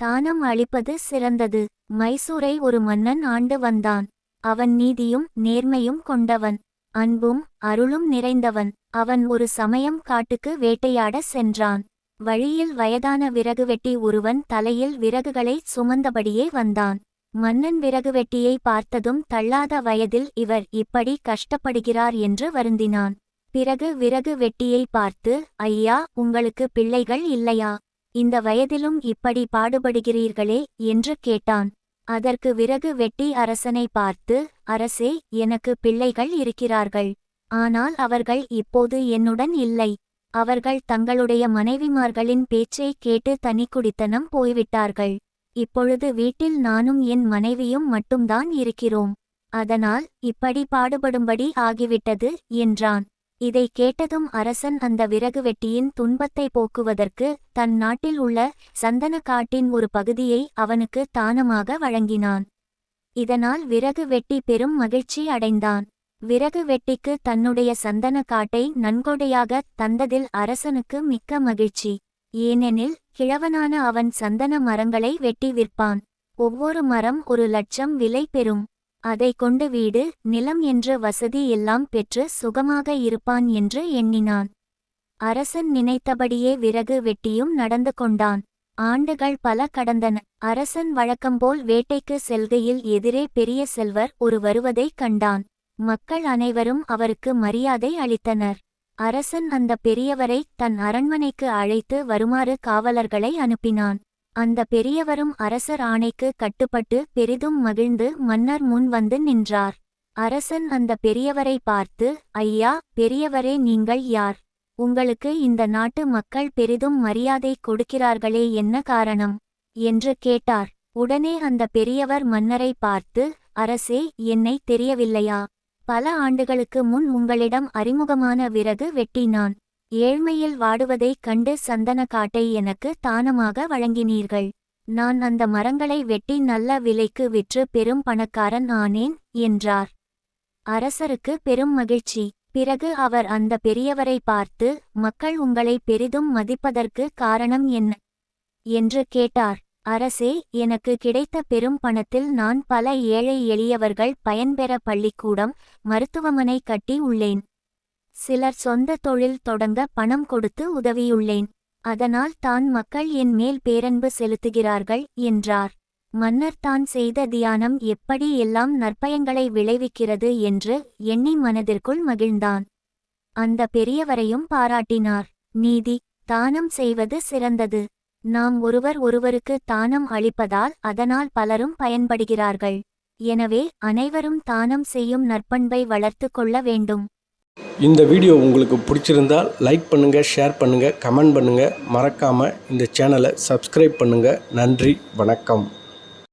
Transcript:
தானம் அளிப்பது சிறந்தது. மைசூரை ஒரு மன்னன் ஆண்டு வந்தான். அவன் நீதியும் நேர்மையும் கொண்டவன், அன்பும் அருளும் நிறைந்தவன். அவன் ஒரு சமயம் காட்டுக்கு வேட்டையாட சென்றான். வழியில் வயதான விறகுவெட்டி ஒருவன் தலையில் விறகுகளை சுமந்தபடியே வந்தான். மன்னன் விறகுவெட்டியை பார்த்ததும் தள்ளாத வயதில் இவர் இப்படி கஷ்டப்படுகிறார் என்று வருந்தினான். பிறகு விறகு வெட்டியை பார்த்து, ஐயா, உங்களுக்கு பிள்ளைகள் இல்லையா? இந்த வயதிலும் இப்படி பாடுபடுகிறீர்களே என்று கேட்டான். அதற்கு விறகு வெட்டி அரசனை பார்த்து, அரசே, எனக்கு பிள்ளைகள் இருக்கிறார்கள். ஆனால் அவர்கள் இப்போது என்னுடன் இல்லை. அவர்கள் தங்களுடைய மனைவிமார்களின் பேச்சை கேட்டு தனிக்குடித்தனம் போய்விட்டார்கள். இப்பொழுது வீட்டில் நானும் என் மனைவியும் மட்டும்தான் இருக்கிறோம். அதனால் இப்படி பாடுபடும்படி ஆகிவிட்டது என்றான். இதை கேட்டதும் அரசன் அந்த விறகு வெட்டியின் துன்பத்தை போக்குவதற்கு தன் நாட்டில் உள்ள சந்தன காட்டின் ஒரு பகுதியை அவனுக்கு தானமாக வழங்கினான். இதனால் விறகு வெட்டி பெரும் மகிழ்ச்சி அடைந்தான். விறகு வெட்டிக்கு தன்னுடைய சந்தன காட்டை நன்கொடையாக தந்ததில் அரசனுக்கு மிக்க மகிழ்ச்சி. ஏனெனில் கிழவனான அவன் சந்தன மரங்களை வெட்டி விற்பான். ஒவ்வொரு மரம் 1,00,000 விலை பெறும். அதை கொண்டு வீடு, நிலம் என்ற வசதி எல்லாம் பெற்று சுகமாக இருப்பான் என்று எண்ணினான். அரசன் நினைத்தபடியே விறகு வெட்டியும் நடந்து கொண்டான். ஆண்டுகள் பல கடந்தன. அரசன் வழக்கம்போல் வேட்டைக்கு செல்கையில் எதிரே பெரிய செல்வர் ஒரு வருவதைக் கண்டான். மக்கள் அனைவரும் அவருக்கு மரியாதை அளித்தனர். அரசன் அந்த பெரியவரை தன் அரண்மனைக்கு அழைத்து வருமாறு காவலர்களை அனுப்பினான். அந்த பெரியவரும் அரசர் ஆணைக்கு கட்டுப்பட்டு பெரிதும் மகிழ்ந்து மன்னர் முன் வந்து நின்றார். அரசன் அந்த பெரியவரை பார்த்து, ஐயா, பெரியவரே, நீங்கள் யார்? உங்களுக்கு இந்த நாட்டு மக்கள் பெரிதும் மரியாதை கொடுக்கிறார்களே, என்ன காரணம் என்று கேட்டார். உடனே அந்த பெரியவர் மன்னரை பார்த்து, அரசே, என்னை தெரியவில்லையா? பல ஆண்டுகளுக்கு முன் உங்களிடம் அறிமுகமான விறகு வெட்டி நான். ஏழ்மையில் வாடுவதைக் கண்டு சந்தன காட்டை எனக்கு தானமாக வழங்கினீர்கள். நான் அந்த மரங்களை வெட்டி நல்ல விலைக்கு விற்று பெரும் பணக்காரன் ஆனேன் என்றார். அரசருக்கு பெரும் மகிழ்ச்சி. பிறகு அவர் அந்த பெரியவரை பார்த்து, மக்கள் உங்களை பெரிதும் மதிப்பதற்கு காரணம் என்ன என்று கேட்டார். அரசே, எனக்கு கிடைத்த பெரும் பணத்தில் நான் பல ஏழை எளியவர்கள் பயன்பெற பள்ளிக்கூடம், மருத்துவமனை கட்டி உள்ளேன். சிலர் சொந்த தொழில் தொடங்க பணம் கொடுத்து உதவியுள்ளேன். அதனால் தான் மக்கள் என் மேல் பேரன்பு செலுத்துகிறார்கள் என்றார். மன்னர் தான் செய்த தியானம் எப்படி எல்லாம் நற்பயன்களை விளைவிக்கிறது என்று எண்ணி மனதிற்குள் மகிழ்ந்தான். அந்த பெரியவரையும் பாராட்டினார். நீதி, தானம் செய்வது சிறந்தது. நாம் ஒருவர் ஒருவருக்கு தானம் அளிப்பதால் அதனால் பலரும் பயன்படுகிறார்கள். எனவே அனைவரும் தானம் செய்யும் நற்பண்பை வளர்த்து கொள்ள வேண்டும். இந்த வீடியோ உங்களுக்கு பிடிச்சிருந்தால் லைக் பண்ணுங்கள், ஷேர் பண்ணுங்கள், கமெண்ட் பண்ணுங்கள். மறக்காமல் இந்த சேனலை சப்ஸ்கிரைப் பண்ணுங்கள். நன்றி, வணக்கம்.